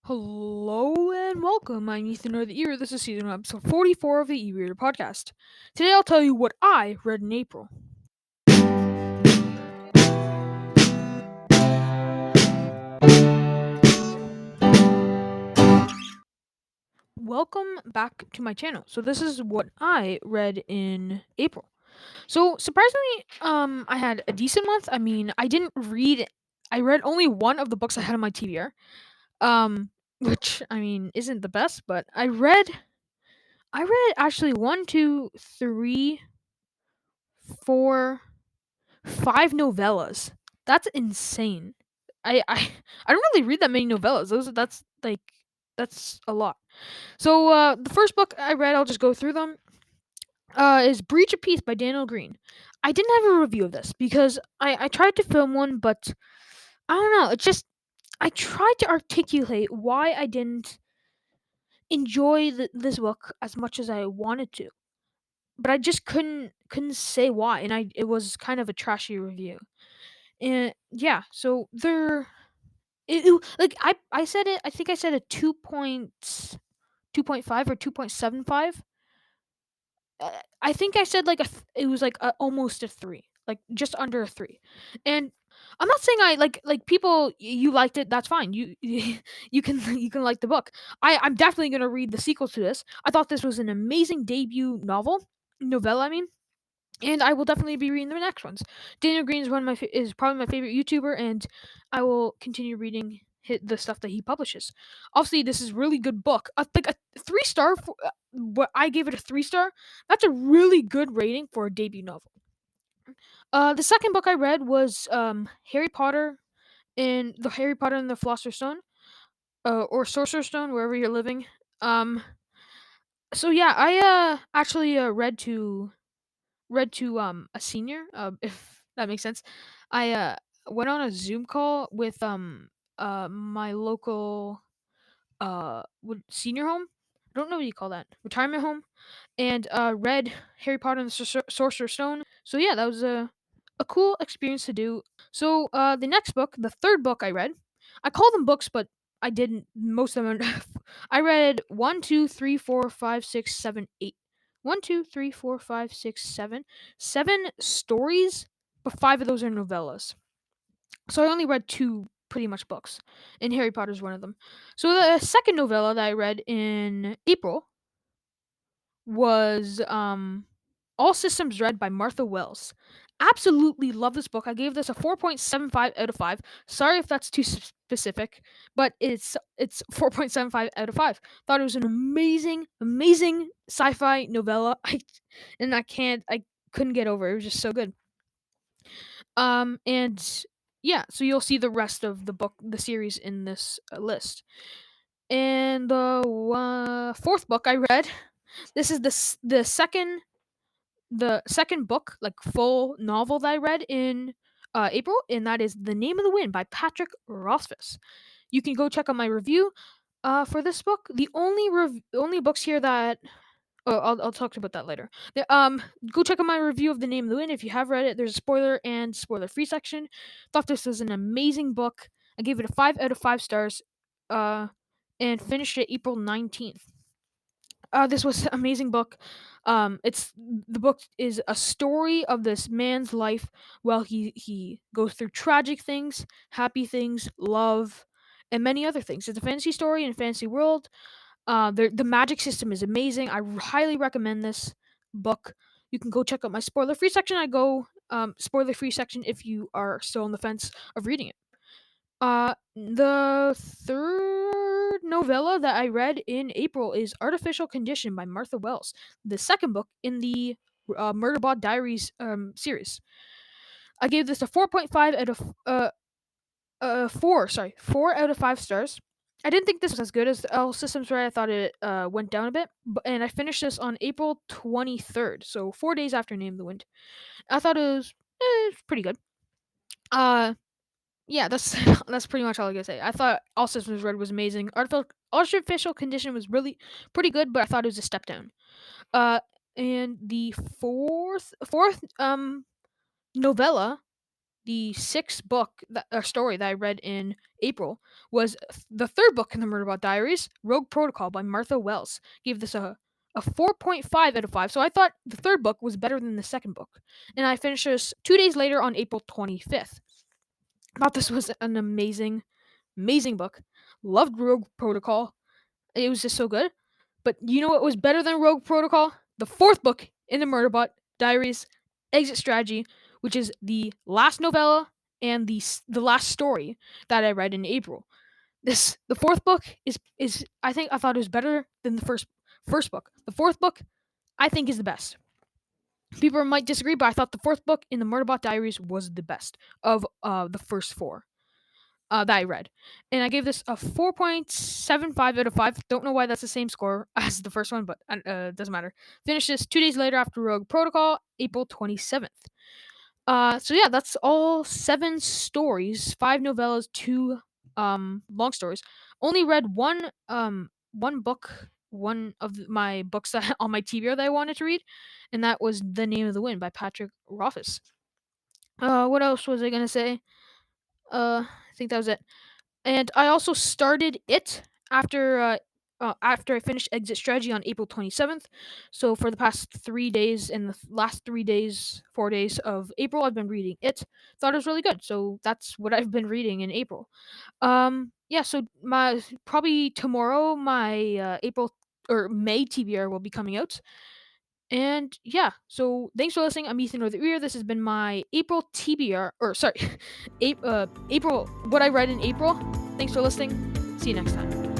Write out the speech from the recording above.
Hello and welcome. I'm Ethan or the Ear. This is season 1, episode 44 of the E-Reader podcast. Today I'll tell you what I read in April. Welcome back to my channel. So this is what I read in April. So surprisingly, I had a decent month. I mean, I read only one of the books I had on my TBR. Which I mean isn't the best, but I read actually one, two, three, four, five novellas. That's insane. I I don't really read that many novellas. That's a lot. So the first book I read, I'll just go through them. Is Breach of Peace by Daniel Green. I didn't have a review of this because I tried to film one, but I don't know. It's just I tried to articulate why I didn't enjoy this book as much as I wanted to, but I just couldn't say why, and it was kind of a trashy review. And yeah, so like I said it. I think I said a 2.5 or 2.75. I think I said it was like almost a 3, like just under a 3. And I'm not saying I like people. You liked it. That's fine. You can like the book. I'm definitely gonna read the sequel to this. I thought this was an amazing debut novella. I mean, and I will definitely be reading the next ones. Daniel Green is is probably my favorite YouTuber, and I will continue reading the stuff that he publishes. Obviously, this is really good book. Like a 3 star. What I gave it a 3 star. That's a really good rating for a debut novel. The second book I read was Harry Potter and the Philosopher's Stone, or Sorcerer's Stone, wherever you're living. Um. So yeah, I actually read to a senior, if that makes sense. I went on a Zoom call with my local senior home. I don't know what you call that, retirement home, and read Harry Potter and the Sorcerer's Stone. So yeah, that was a cool experience to do. So the next book, the third book I read, I call them books, but I didn't. Most of them are. I read one, two, three, four, five, six, seven, eight. One, two, three, four, five, six, seven. Seven stories, but five of those are novellas. So I only read two pretty much books, and Harry Potter's one of them. So the second novella that I read in April was All Systems Red by Martha Wells. Absolutely love this book. I gave this a 4.75 out of 5. Sorry if that's too specific, but it's 4.75 out of 5. Thought it was an amazing sci-fi novella. I couldn't get over it. It was just so good. And yeah, so you'll see the rest of the series in this list. And the fourth book I read, this is the second book, like full novel that I read in April, and that is The Name of the Wind by Patrick Rothfuss. You can go check out my review for this book. The only books here that I'll talk about that later. Go check out my review of The Name of the Wind if you have read it. There's a spoiler and spoiler free section. Thought this was an amazing book. I gave it a 5 out of 5 stars. Uh, and finished it April 19th. This was an amazing book. It's the book is a story of this man's life while he goes through tragic things, happy things, love, and many other things. It's a fantasy story in a fantasy world. The magic system is amazing. I highly recommend this book. You can go check out my spoiler free section. I go spoiler free section if you are still on the fence of reading it. The third novella that I read in April is Artificial Condition by Martha Wells, the second book in the Murderbot Diaries series. I gave this a 4.5 out of 4 out of 5 stars. I didn't think this was as good as L Systems Red. I thought it went down a bit, and I finished this on April 23rd, so 4 days after Name of the Wind. I thought it was pretty good. Uh, yeah, that's that's pretty much all I gotta say. I thought All Systems Red was amazing. Artificial Condition was really pretty good, but I thought it was a step down. Uh, and the fourth novella, the sixth book or story that I read in April was the third book in the Murderbot Diaries, Rogue Protocol by Martha Wells. Gave this a 4.5 out of 5. So I thought the third book was better than the second book. And I finished this 2 days later on April 25th. I thought this was an amazing, amazing book. Loved Rogue Protocol. It was just so good. But you know what was better than Rogue Protocol? The fourth book in the Murderbot Diaries, Exit Strategy, which is the last novella and the last story that I read in April. The fourth book is I thought it was better than the first book. The fourth book I think is the best. People might disagree, but I thought the fourth book in the Murderbot Diaries was the best of the first four that I read. And I gave this a 4.75 out of 5. Don't know why that's the same score as the first one, but doesn't matter. Finished this 2 days later after Rogue Protocol, April 27th. So yeah, that's all 7 stories, 5 novellas, 2 long stories. Only read one book, one of my books that on my TBR that I wanted to read, and that was The Name of the Wind by Patrick Rothfuss. What else was I gonna say? I think that was it. And I also started it after I finished Exit Strategy on April 27th. So for the past 3 days and the last 3 days, 4 days of April, I've been reading it. Thought it was really good. So that's what I've been reading in April. Yeah. So my probably tomorrow my April or May TBR will be coming out. And yeah, so thanks for listening. I'm Ethan or the Ear. This has been my April TBR, or sorry, April, what I read in April. Thanks for listening. See you next time.